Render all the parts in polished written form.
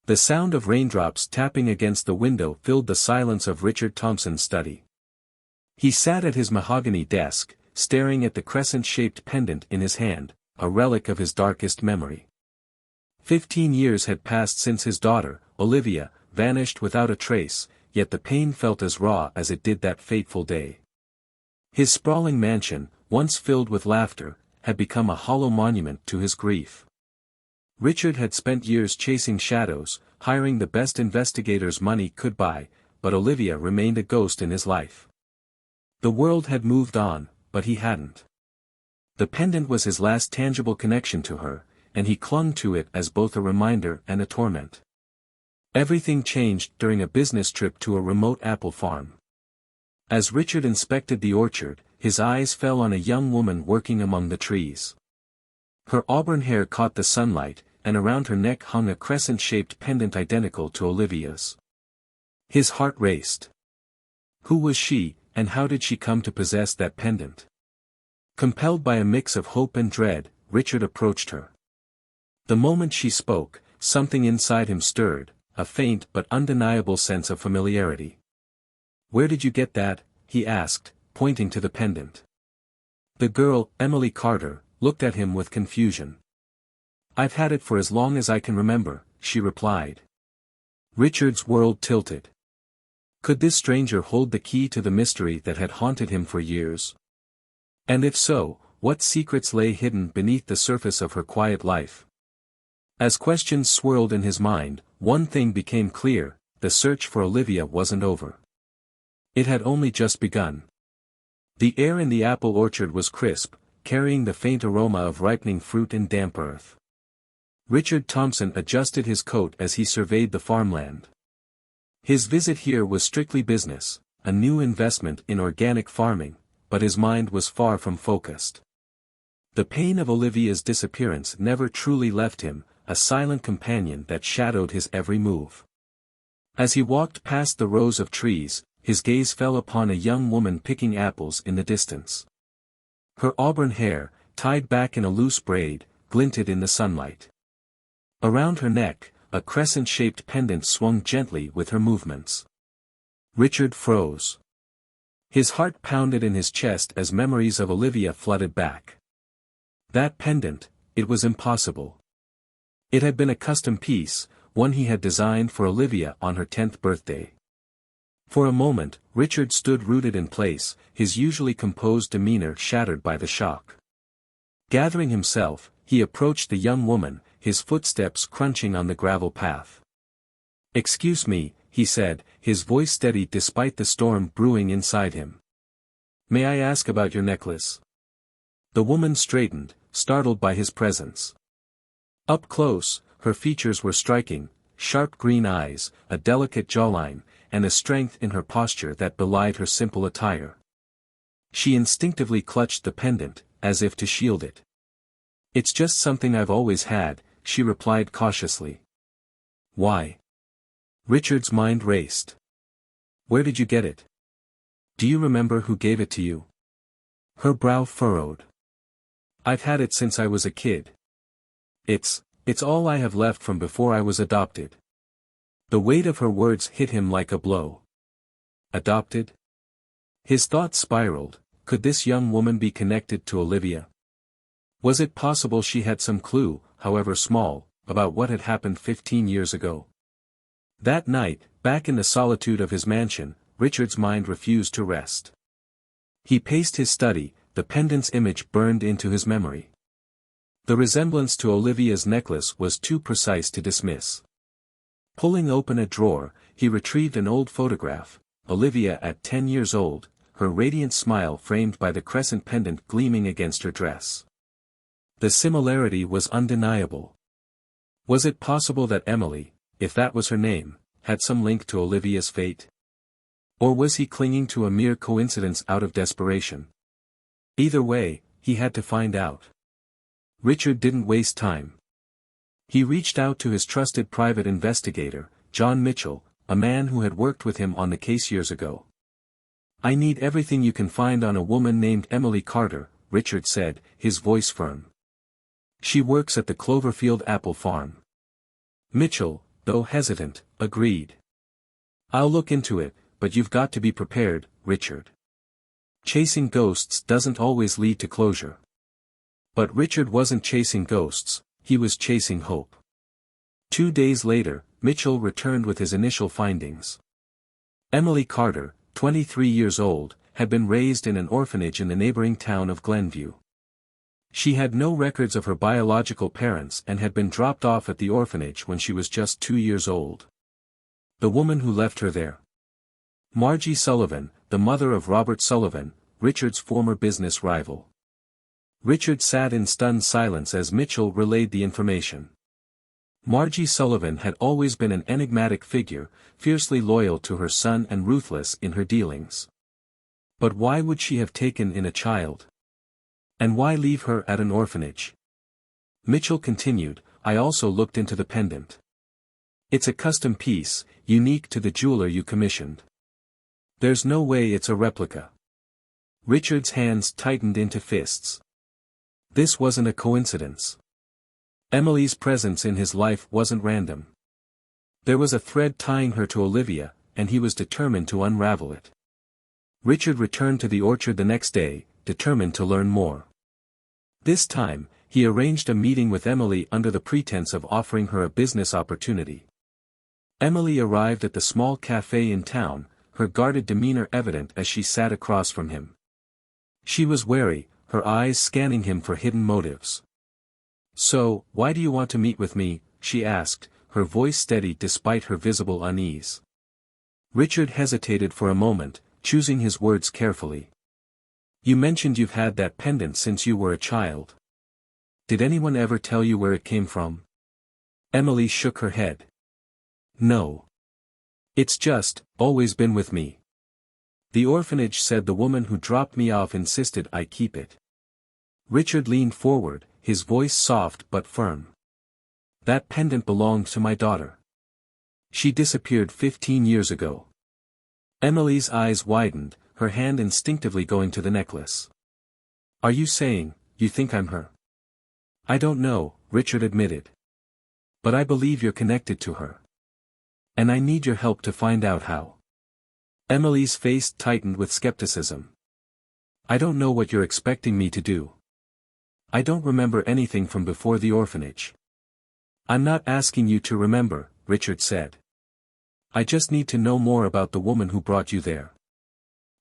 The sound of raindrops tapping against the window filled the silence of Richard Thompson's study. He sat at his mahogany desk, staring at the crescent-shaped pendant in his hand, a relic of his darkest memory. 15 years had passed since his daughter, Olivia, vanished without a trace, yet the pain felt as raw as it did that fateful day. His sprawling mansion, once filled with laughter, had become a hollow monument to his grief. Richard had spent years chasing shadows, hiring the best investigators money could buy, but Olivia remained a ghost in his life. The world had moved on, but he hadn't. The pendant was his last tangible connection to her, and he clung to it as both a reminder and a torment. Everything changed during a business trip to a remote apple farm. As Richard inspected the orchard, his eyes fell on a young woman working among the trees. Her auburn hair caught the sunlight, and around her neck hung a crescent-shaped pendant identical to Olivia's. His heart raced. Who was she, and how did she come to possess that pendant? Compelled by a mix of hope and dread, Richard approached her. The moment she spoke, something inside him stirred, a faint but undeniable sense of familiarity. "Where did you get that?" he asked, pointing to the pendant. The girl, Emily Carter, looked at him with confusion. "I've had it for as long as I can remember," she replied. Richard's world tilted. Could this stranger hold the key to the mystery that had haunted him for years? And if so, what secrets lay hidden beneath the surface of her quiet life? As questions swirled in his mind, one thing became clear: the search for Olivia wasn't over. It had only just begun. The air in the apple orchard was crisp, carrying the faint aroma of ripening fruit and damp earth. Richard Thompson adjusted his coat as he surveyed the farmland. His visit here was strictly business, a new investment in organic farming, but his mind was far from focused. The pain of Olivia's disappearance never truly left him, a silent companion that shadowed his every move. As he walked past the rows of trees, his gaze fell upon a young woman picking apples in the distance. Her auburn hair, tied back in a loose braid, glinted in the sunlight. Around her neck, a crescent-shaped pendant swung gently with her movements. Richard froze. His heart pounded in his chest as memories of Olivia flooded back. That pendant, it was impossible. It had been a custom piece, one he had designed for Olivia on her 10th birthday. For a moment, Richard stood rooted in place, his usually composed demeanor shattered by the shock. Gathering himself, he approached the young woman, his footsteps crunching on the gravel path. "Excuse me," he said, his voice steady despite the storm brewing inside him. "May I ask about your necklace?" The woman straightened, startled by his presence. Up close, her features were striking, sharp green eyes, a delicate jawline, and a strength in her posture that belied her simple attire. She instinctively clutched the pendant, as if to shield it. "It's just something I've always had," she replied cautiously. "Why?" Richard's mind raced. "Where did you get it? Do you remember who gave it to you?" Her brow furrowed. "I've had it since I was a kid. It's all I have left from before I was adopted." The weight of her words hit him like a blow. Adopted? His thoughts spiraled. Could this young woman be connected to Olivia? Was it possible she had some clue, however small, about what had happened 15 years ago? That night, back in the solitude of his mansion, Richard's mind refused to rest. He paced his study, the pendant's image burned into his memory. The resemblance to Olivia's necklace was too precise to dismiss. Pulling open a drawer, he retrieved an old photograph, Olivia at 10 years old, her radiant smile framed by the crescent pendant gleaming against her dress. The similarity was undeniable. Was it possible that Emily, if that was her name, had some link to Olivia's fate? Or was he clinging to a mere coincidence out of desperation? Either way, he had to find out. Richard didn't waste time. He reached out to his trusted private investigator, John Mitchell, a man who had worked with him on the case years ago. "I need everything you can find on a woman named Emily Carter," Richard said, his voice firm. "She works at the Cloverfield apple farm." Mitchell, though hesitant, agreed. "I'll look into it, but you've got to be prepared, Richard. Chasing ghosts doesn't always lead to closure." But Richard wasn't chasing ghosts, he was chasing hope. 2 days later, Mitchell returned with his initial findings. Emily Carter, 23 years old, had been raised in an orphanage in the neighboring town of Glenview. She had no records of her biological parents and had been dropped off at the orphanage when she was just 2 years old. The woman who left her there. Margie Sullivan, the mother of Robert Sullivan, Richard's former business rival. Richard sat in stunned silence as Mitchell relayed the information. Margie Sullivan had always been an enigmatic figure, fiercely loyal to her son and ruthless in her dealings. But why would she have taken in a child? And why leave her at an orphanage? Mitchell continued, "I also looked into the pendant. It's a custom piece, unique to the jeweler you commissioned. There's no way it's a replica." Richard's hands tightened into fists. This wasn't a coincidence. Emily's presence in his life wasn't random. There was a thread tying her to Olivia, and he was determined to unravel it. Richard returned to the orchard the next day, determined to learn more. This time, he arranged a meeting with Emily under the pretense of offering her a business opportunity. Emily arrived at the small cafe in town, her guarded demeanor evident as she sat across from him. She was wary, her eyes scanning him for hidden motives. "So, why do you want to meet with me?" she asked, her voice steady despite her visible unease. Richard hesitated for a moment, choosing his words carefully. "You mentioned you've had that pendant since you were a child. Did anyone ever tell you where it came from?" Emily shook her head. "No. It's just, always been with me. The orphanage said the woman who dropped me off insisted I keep it." Richard leaned forward, his voice soft but firm. "That pendant belonged to my daughter. She disappeared 15 years ago." Emily's eyes widened, her hand instinctively going to the necklace. "Are you saying, you think I'm her?" "I don't know," Richard admitted. "But I believe you're connected to her. And I need your help to find out how." Emily's face tightened with skepticism. "I don't know what you're expecting me to do. I don't remember anything from before the orphanage." "I'm not asking you to remember," Richard said. "I just need to know more about the woman who brought you there.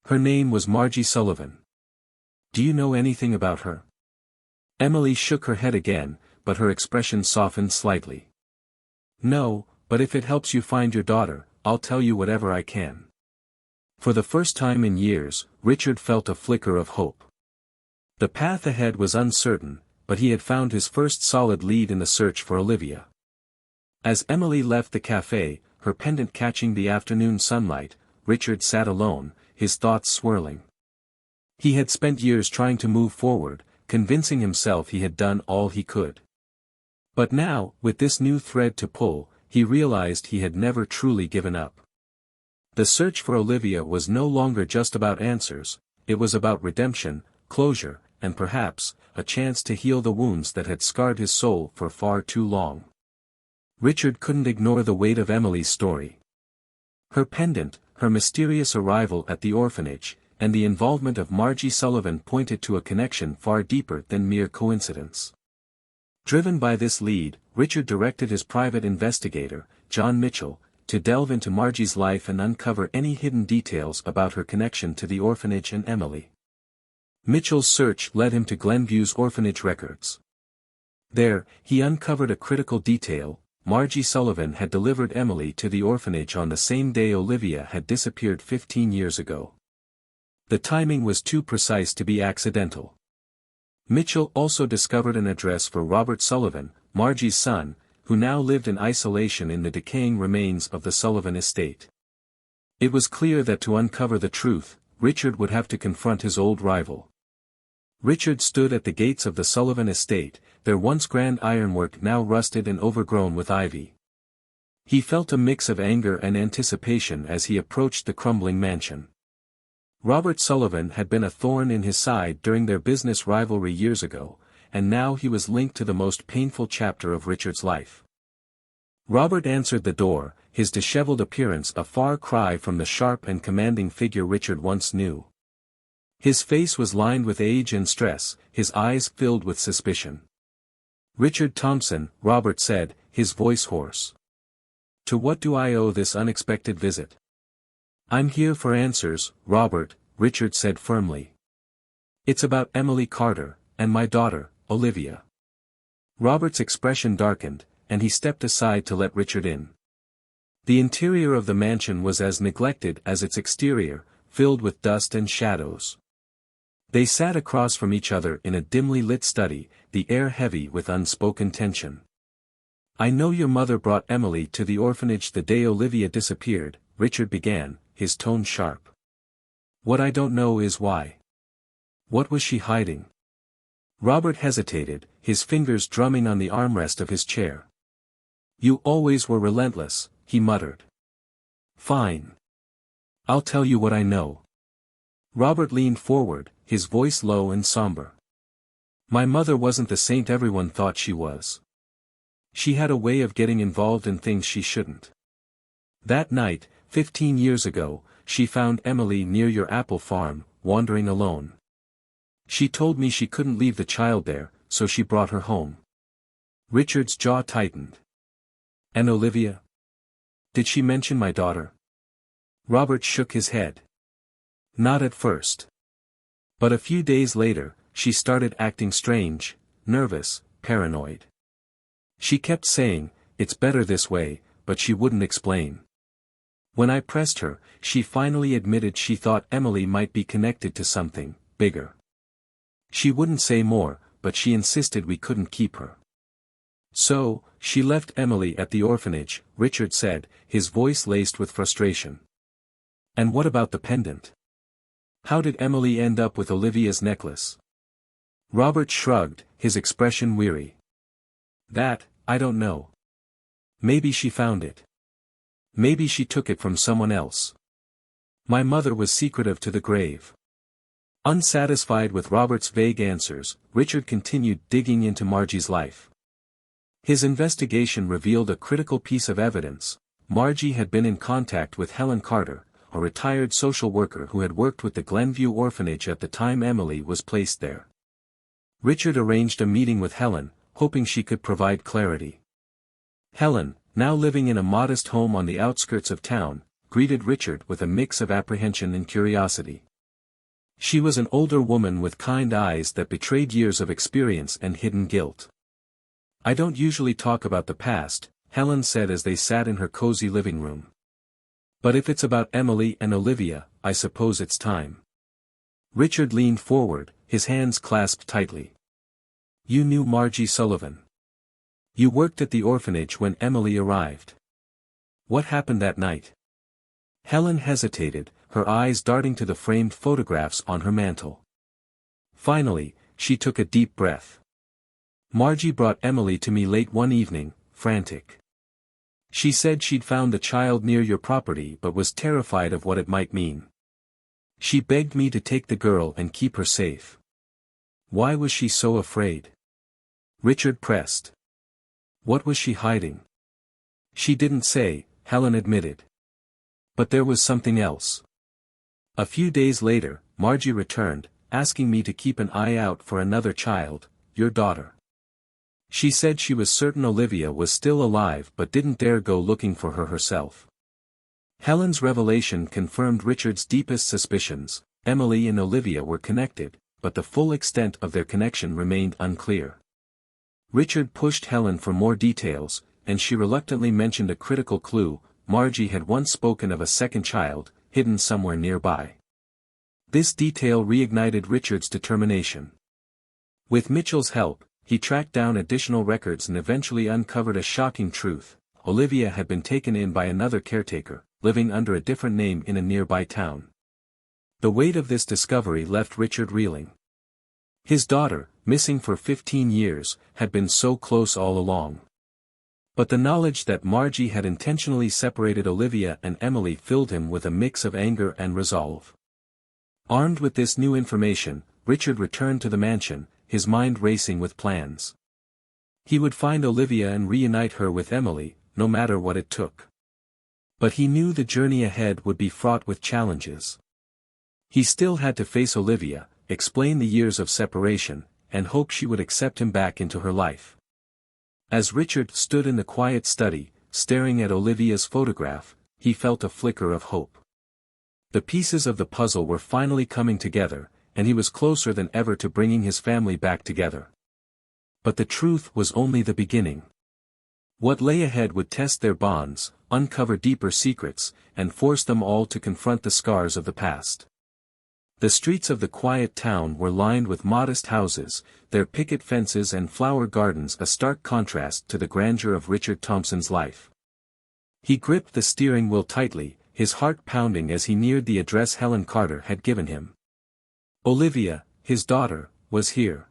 Her name was Margie Sullivan. Do you know anything about her?" Emily shook her head again, but her expression softened slightly. "No, but if it helps you find your daughter, I'll tell you whatever I can." For the first time in years, Richard felt a flicker of hope. The path ahead was uncertain, but he had found his first solid lead in the search for Olivia. As Emily left the cafe, her pendant catching the afternoon sunlight, Richard sat alone, his thoughts swirling. He had spent years trying to move forward, convincing himself he had done all he could. But now, with this new thread to pull, he realized he had never truly given up. The search for Olivia was no longer just about answers, it was about redemption, closure, and perhaps, a chance to heal the wounds that had scarred his soul for far too long. Richard couldn't ignore the weight of Emily's story. Her pendant, her mysterious arrival at the orphanage, and the involvement of Margie Sullivan pointed to a connection far deeper than mere coincidence. Driven by this lead, Richard directed his private investigator, John Mitchell, to delve into Margie's life and uncover any hidden details about her connection to the orphanage and Emily. Mitchell's search led him to Glenview's orphanage records. There, he uncovered a critical detail: Margie Sullivan had delivered Emily to the orphanage on the same day Olivia had disappeared 15 years ago. The timing was too precise to be accidental. Mitchell also discovered an address for Robert Sullivan, Margie's son, who now lived in isolation in the decaying remains of the Sullivan estate. It was clear that to uncover the truth, Richard would have to confront his old rival. Richard stood at the gates of the Sullivan estate, their once grand ironwork now rusted and overgrown with ivy. He felt a mix of anger and anticipation as he approached the crumbling mansion. Robert Sullivan had been a thorn in his side during their business rivalry years ago, and now he was linked to the most painful chapter of Richard's life. Robert answered the door, his disheveled appearance a far cry from the sharp and commanding figure Richard once knew. His face was lined with age and stress, his eyes filled with suspicion. "Richard Thompson," Robert said, his voice hoarse. "To what do I owe this unexpected visit?" "I'm here for answers, Robert," Richard said firmly. "It's about Emily Carter, and my daughter, Olivia." Robert's expression darkened, and he stepped aside to let Richard in. The interior of the mansion was as neglected as its exterior, filled with dust and shadows. They sat across from each other in a dimly lit study, the air heavy with unspoken tension. "I know your mother brought Emily to the orphanage the day Olivia disappeared," Richard began, his tone sharp. "What I don't know is why. What was she hiding?" Robert hesitated, his fingers drumming on the armrest of his chair. "You always were relentless," he muttered. "Fine. I'll tell you what I know." Robert leaned forward, his voice low and somber. "My mother wasn't the saint everyone thought she was. She had a way of getting involved in things she shouldn't. That night, 15 years ago, she found Emily near your apple farm, wandering alone. She told me she couldn't leave the child there, so she brought her home." Richard's jaw tightened. "And Olivia? Did she mention my daughter?" Robert shook his head. "Not at first. But a few days later, she started acting strange, nervous, paranoid. She kept saying, 'It's better this way,' but she wouldn't explain. When I pressed her, she finally admitted she thought Emily might be connected to something bigger. She wouldn't say more, but she insisted we couldn't keep her. So, she left Emily at the orphanage," Richard said, his voice laced with frustration. "And what about the pendant? How did Emily end up with Olivia's necklace?" Robert shrugged, his expression weary. "That, I don't know. Maybe she found it. Maybe she took it from someone else. My mother was secretive to the grave." Unsatisfied with Robert's vague answers, Richard continued digging into Margie's life. His investigation revealed a critical piece of evidence. Margie had been in contact with Helen Carter, a retired social worker who had worked with the Glenview orphanage at the time Emily was placed there. Richard arranged a meeting with Helen, hoping she could provide clarity. Helen, now living in a modest home on the outskirts of town, greeted Richard with a mix of apprehension and curiosity. She was an older woman with kind eyes that betrayed years of experience and hidden guilt. "I don't usually talk about the past," Helen said as they sat in her cozy living room. "But if it's about Emily and Olivia, I suppose it's time." Richard leaned forward, his hands clasped tightly. "You knew Margie Sullivan. You worked at the orphanage when Emily arrived. What happened that night?" Helen hesitated, her eyes darting to the framed photographs on her mantel. Finally, she took a deep breath. "Margie brought Emily to me late one evening, frantic. She said she'd found the child near your property but was terrified of what it might mean. She begged me to take the girl and keep her safe." "Why was she so afraid?" Richard pressed. "What was she hiding?" "She didn't say," Helen admitted. "But there was something else. A few days later, Margie returned, asking me to keep an eye out for another child, your daughter. She said she was certain Olivia was still alive but didn't dare go looking for her herself." Helen's revelation confirmed Richard's deepest suspicions. Emily and Olivia were connected, but the full extent of their connection remained unclear. Richard pushed Helen for more details, and she reluctantly mentioned a critical clue: Margie had once spoken of a second child, hidden somewhere nearby. This detail reignited Richard's determination. With Mitchell's help, he tracked down additional records and eventually uncovered a shocking truth: Olivia had been taken in by another caretaker, living under a different name in a nearby town. The weight of this discovery left Richard reeling. His daughter, missing for 15 years, had been so close all along. But the knowledge that Margie had intentionally separated Olivia and Emily filled him with a mix of anger and resolve. Armed with this new information, Richard returned to the mansion, his mind racing with plans. He would find Olivia and reunite her with Emily, no matter what it took. But he knew the journey ahead would be fraught with challenges. He still had to face Olivia, explain the years of separation, and hope she would accept him back into her life. As Richard stood in the quiet study, staring at Olivia's photograph, he felt a flicker of hope. The pieces of the puzzle were finally coming together, and he was closer than ever to bringing his family back together. But the truth was only the beginning. What lay ahead would test their bonds, uncover deeper secrets, and force them all to confront the scars of the past. The streets of the quiet town were lined with modest houses, their picket fences and flower gardens a stark contrast to the grandeur of Richard Thompson's life. He gripped the steering wheel tightly, his heart pounding as he neared the address Helen Carter had given him. Olivia, his daughter, was here.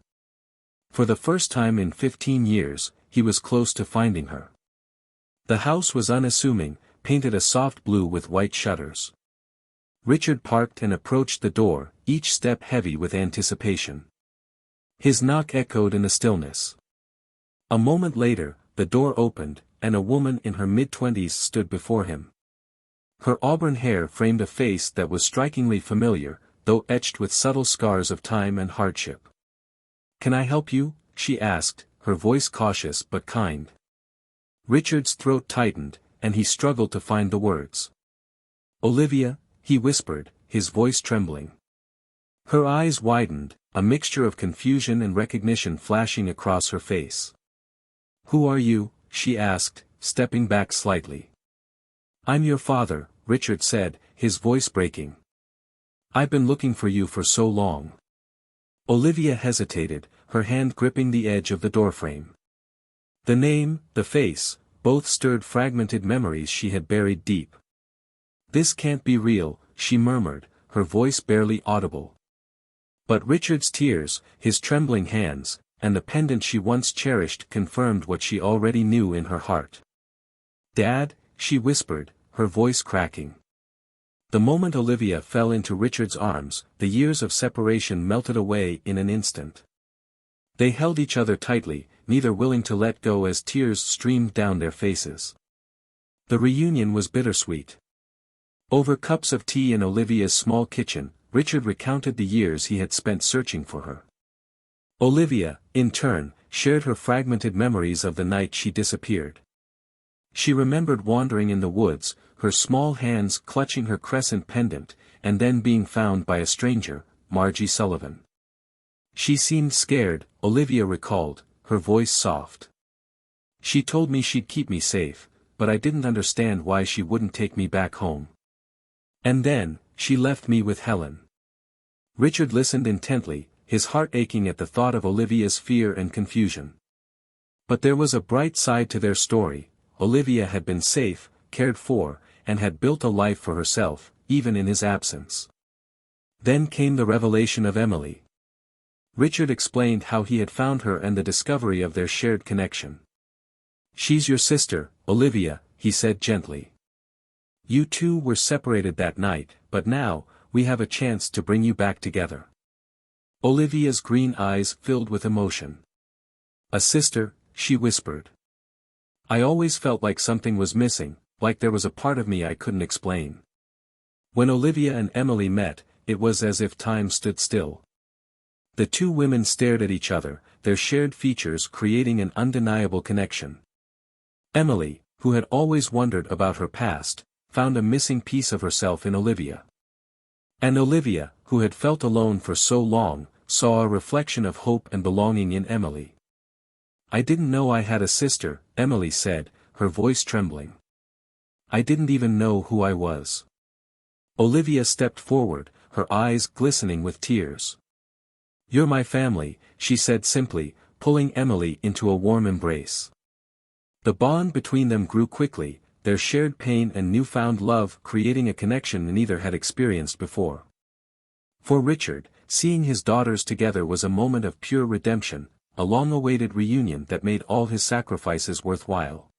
For the first time in 15 years, he was close to finding her. The house was unassuming, painted a soft blue with white shutters. Richard parked and approached the door, each step heavy with anticipation. His knock echoed in the stillness. A moment later, the door opened, and a woman in her mid-twenties stood before him. Her auburn hair framed a face that was strikingly familiar, though etched with subtle scars of time and hardship. "Can I help you?" she asked, her voice cautious but kind. Richard's throat tightened, and he struggled to find the words. "Olivia," he whispered, his voice trembling. Her eyes widened, a mixture of confusion and recognition flashing across her face. "Who are you?" she asked, stepping back slightly. "I'm your father," Richard said, his voice breaking. "I've been looking for you for so long." Olivia hesitated, her hand gripping the edge of the doorframe. The name, the face, both stirred fragmented memories she had buried deep. "This can't be real," she murmured, her voice barely audible. But Richard's tears, his trembling hands, and the pendant she once cherished confirmed what she already knew in her heart. "Dad," she whispered, her voice cracking. The moment Olivia fell into Richard's arms, the years of separation melted away in an instant. They held each other tightly, neither willing to let go as tears streamed down their faces. The reunion was bittersweet. Over cups of tea in Olivia's small kitchen, Richard recounted the years he had spent searching for her. Olivia, in turn, shared her fragmented memories of the night she disappeared. She remembered wandering in the woods, her small hands clutching her crescent pendant, and then being found by a stranger, Margie Sullivan. "She seemed scared," Olivia recalled, her voice soft. "She told me she'd keep me safe, but I didn't understand why she wouldn't take me back home. And then, she left me with Helen." Richard listened intently, his heart aching at the thought of Olivia's fear and confusion. But there was a bright side to their story. Olivia had been safe, cared for, and had built a life for herself, even in his absence. Then came the revelation of Emily. Richard explained how he had found her and the discovery of their shared connection. "She's your sister, Olivia," he said gently. "You two were separated that night, but now, we have a chance to bring you back together." Olivia's green eyes filled with emotion. "A sister," she whispered. "I always felt like something was missing, like there was a part of me I couldn't explain." When Olivia and Emily met, it was as if time stood still. The two women stared at each other, their shared features creating an undeniable connection. Emily, who had always wondered about her past, found a missing piece of herself in Olivia. And Olivia, who had felt alone for so long, saw a reflection of hope and belonging in Emily. "I didn't know I had a sister," Emily said, her voice trembling. "I didn't even know who I was." Olivia stepped forward, her eyes glistening with tears. "You're my family," she said simply, pulling Emily into a warm embrace. The bond between them grew quickly, their shared pain and newfound love creating a connection neither had experienced before. For Richard, seeing his daughters together was a moment of pure redemption, a long-awaited reunion that made all his sacrifices worthwhile.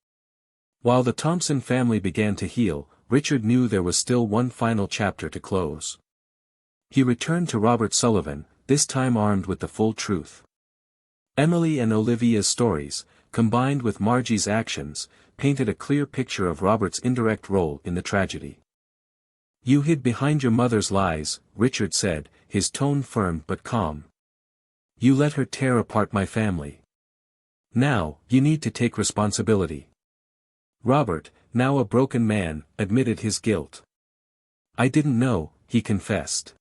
While the Thompson family began to heal, Richard knew there was still one final chapter to close. He returned to Robert Sullivan, this time armed with the full truth. Emily and Olivia's stories, combined with Margie's actions, painted a clear picture of Robert's indirect role in the tragedy. "You hid behind your mother's lies," Richard said, his tone firm but calm. "You let her tear apart my family. Now, you need to take responsibility." Robert, now a broken man, admitted his guilt. "I didn't know," he confessed.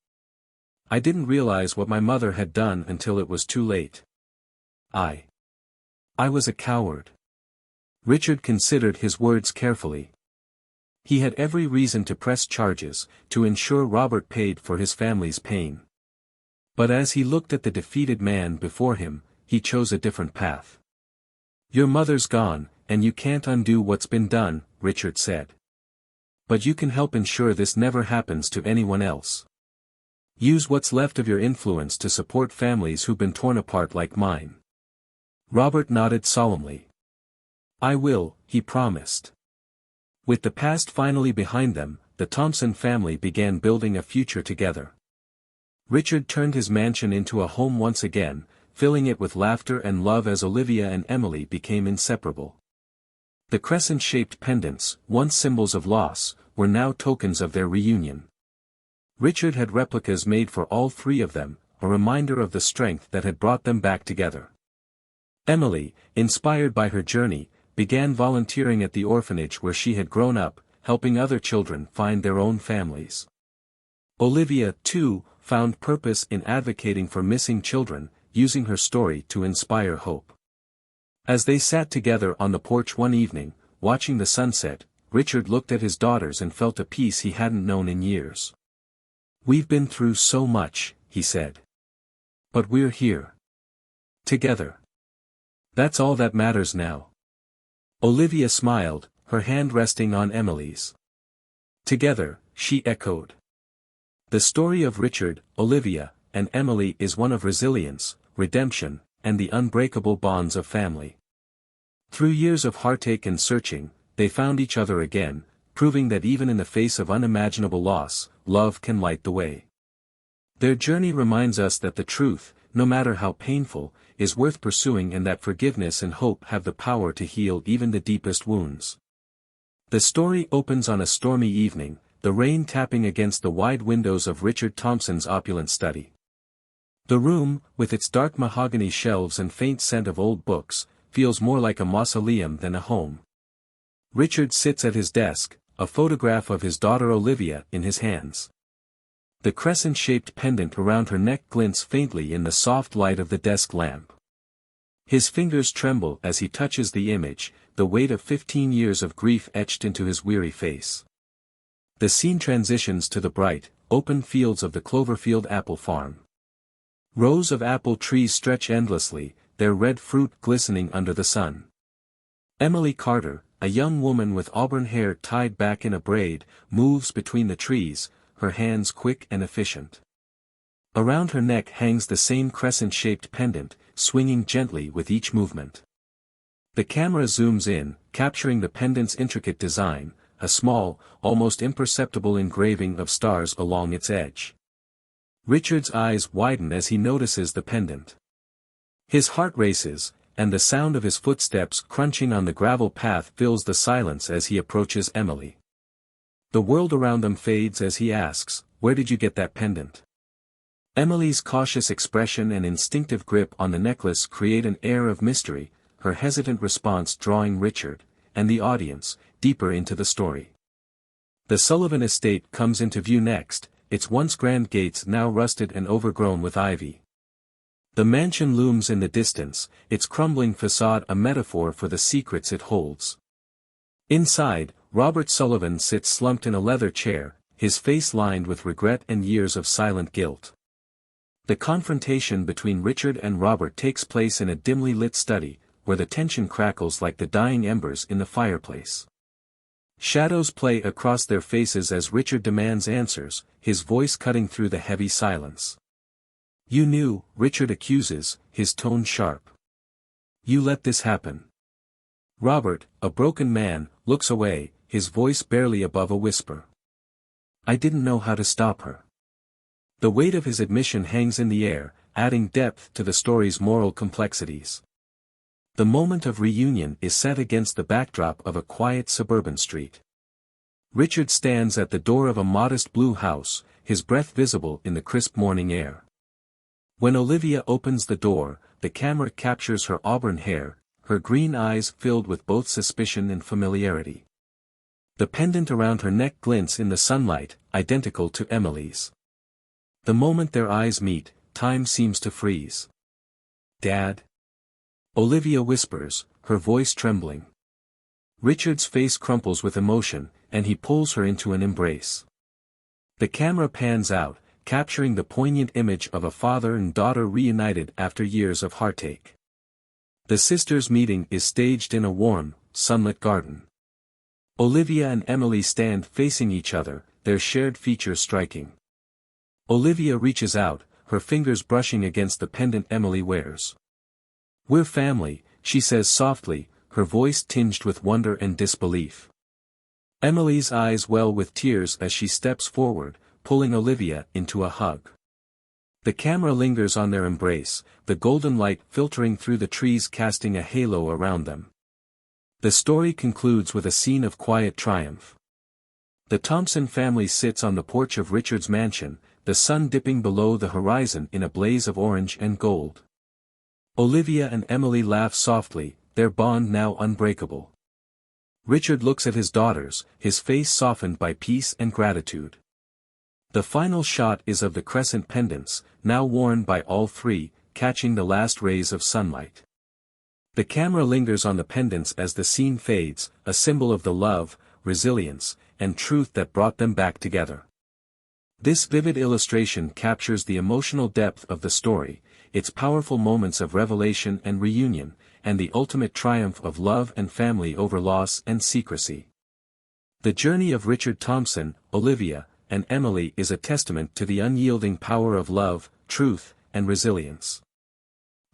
"I didn't realize what my mother had done until it was too late. I was a coward." Richard considered his words carefully. He had every reason to press charges, to ensure Robert paid for his family's pain. But as he looked at the defeated man before him, he chose a different path. "Your mother's gone, and you can't undo what's been done," Richard said. "But you can help ensure this never happens to anyone else. Use what's left of your influence to support families who've been torn apart like mine." Robert nodded solemnly. "I will," he promised. With the past finally behind them, the Thompson family began building a future together. Richard turned his mansion into a home once again, filling it with laughter and love as Olivia and Emily became inseparable. The crescent-shaped pendants, once symbols of loss, were now tokens of their reunion. Richard had replicas made for all three of them, a reminder of the strength that had brought them back together. Emily, inspired by her journey, began volunteering at the orphanage where she had grown up, helping other children find their own families. Olivia, too, found purpose in advocating for missing children, using her story to inspire hope. As they sat together on the porch one evening, watching the sunset, Richard looked at his daughters and felt a peace he hadn't known in years. "We've been through so much," he said. "But we're here. Together. That's all that matters now." Olivia smiled, her hand resting on Emily's. "Together," she echoed. The story of Richard, Olivia, and Emily is one of resilience, redemption, and the unbreakable bonds of family. Through years of heartache and searching, they found each other again, proving that even in the face of unimaginable loss, love can light the way. Their journey reminds us that the truth, no matter how painful, is worth pursuing and that forgiveness and hope have the power to heal even the deepest wounds. The story opens on a stormy evening, the rain tapping against the wide windows of Richard Thompson's opulent study. The room, with its dark mahogany shelves and faint scent of old books, feels more like a mausoleum than a home. Richard sits at his desk, a photograph of his daughter Olivia in his hands. The crescent-shaped pendant around her neck glints faintly in the soft light of the desk lamp. His fingers tremble as he touches the image, the weight of 15 years of grief etched into his weary face. The scene transitions to the bright, open fields of the Cloverfield apple farm. Rows of apple trees stretch endlessly, their red fruit glistening under the sun. Emily Carter, a young woman with auburn hair tied back in a braid, moves between the trees, her hands quick and efficient. Around her neck hangs the same crescent-shaped pendant, swinging gently with each movement. The camera zooms in, capturing the pendant's intricate design, a small, almost imperceptible engraving of stars along its edge. Richard's eyes widen as he notices the pendant. His heart races, and the sound of his footsteps crunching on the gravel path fills the silence as he approaches Emily. The world around them fades as he asks, "Where did you get that pendant?" Emily's cautious expression and instinctive grip on the necklace create an air of mystery, her hesitant response drawing Richard, and the audience, deeper into the story. The Sullivan estate comes into view next, its once grand gates now rusted and overgrown with ivy. The mansion looms in the distance, its crumbling facade a metaphor for the secrets it holds. Inside, Robert Sullivan sits slumped in a leather chair, his face lined with regret and years of silent guilt. The confrontation between Richard and Robert takes place in a dimly lit study, where the tension crackles like the dying embers in the fireplace. Shadows play across their faces as Richard demands answers, his voice cutting through the heavy silence. "You knew," Richard accuses, his tone sharp. "You let this happen." Robert, a broken man, looks away, his voice barely above a whisper. "I didn't know how to stop her." The weight of his admission hangs in the air, adding depth to the story's moral complexities. The moment of reunion is set against the backdrop of a quiet suburban street. Richard stands at the door of a modest blue house, his breath visible in the crisp morning air. When Olivia opens the door, the camera captures her auburn hair, her green eyes filled with both suspicion and familiarity. The pendant around her neck glints in the sunlight, identical to Emily's. The moment their eyes meet, time seems to freeze. "Dad?" Olivia whispers, her voice trembling. Richard's face crumples with emotion, and he pulls her into an embrace. The camera pans out, capturing the poignant image of a father and daughter reunited after years of heartache. The sisters' meeting is staged in a warm, sunlit garden. Olivia and Emily stand facing each other, their shared features striking. Olivia reaches out, her fingers brushing against the pendant Emily wears. "We're family," she says softly, her voice tinged with wonder and disbelief. Emily's eyes well with tears as she steps forward, pulling Olivia into a hug. The camera lingers on their embrace, the golden light filtering through the trees casting a halo around them. The story concludes with a scene of quiet triumph. The Thompson family sits on the porch of Richard's mansion, the sun dipping below the horizon in a blaze of orange and gold. Olivia and Emily laugh softly, their bond now unbreakable. Richard looks at his daughters, his face softened by peace and gratitude. The final shot is of the crescent pendants, now worn by all three, catching the last rays of sunlight. The camera lingers on the pendants as the scene fades, a symbol of the love, resilience, and truth that brought them back together. This vivid illustration captures the emotional depth of the story, its powerful moments of revelation and reunion, and the ultimate triumph of love and family over loss and secrecy. The journey of Richard Thompson, Olivia, and Emily is a testament to the unyielding power of love, truth, and resilience.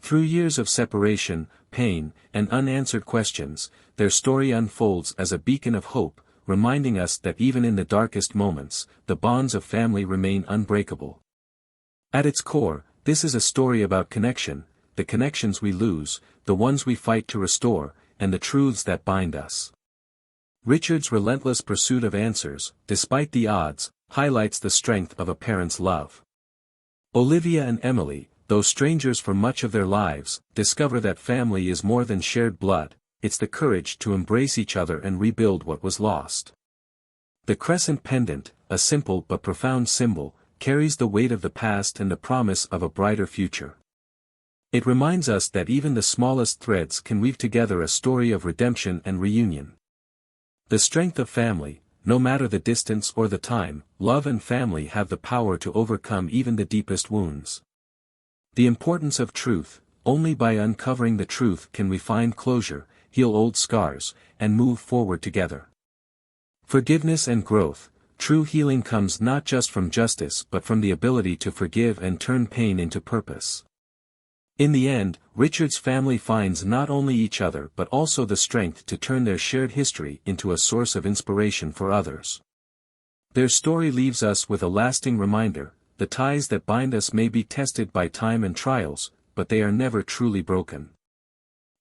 Through years of separation, pain, and unanswered questions, their story unfolds as a beacon of hope, reminding us that even in the darkest moments, the bonds of family remain unbreakable. At its core, this is a story about connection, the connections we lose, the ones we fight to restore, and the truths that bind us. Richard's relentless pursuit of answers, despite the odds, highlights the strength of a parent's love. Olivia and Emily, though strangers for much of their lives, discover that family is more than shared blood, it's the courage to embrace each other and rebuild what was lost. The crescent pendant, a simple but profound symbol, carries the weight of the past and the promise of a brighter future. It reminds us that even the smallest threads can weave together a story of redemption and reunion. The strength of family, no matter the distance or the time, love and family have the power to overcome even the deepest wounds. The importance of truth, only by uncovering the truth can we find closure, heal old scars, and move forward together. Forgiveness and growth, true healing comes not just from justice but from the ability to forgive and turn pain into purpose. In the end, Richard's family finds not only each other but also the strength to turn their shared history into a source of inspiration for others. Their story leaves us with a lasting reminder: the ties that bind us may be tested by time and trials, but they are never truly broken.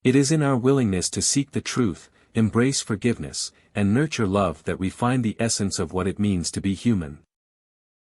It is in our willingness to seek the truth, embrace forgiveness, and nurture love that we find the essence of what it means to be human.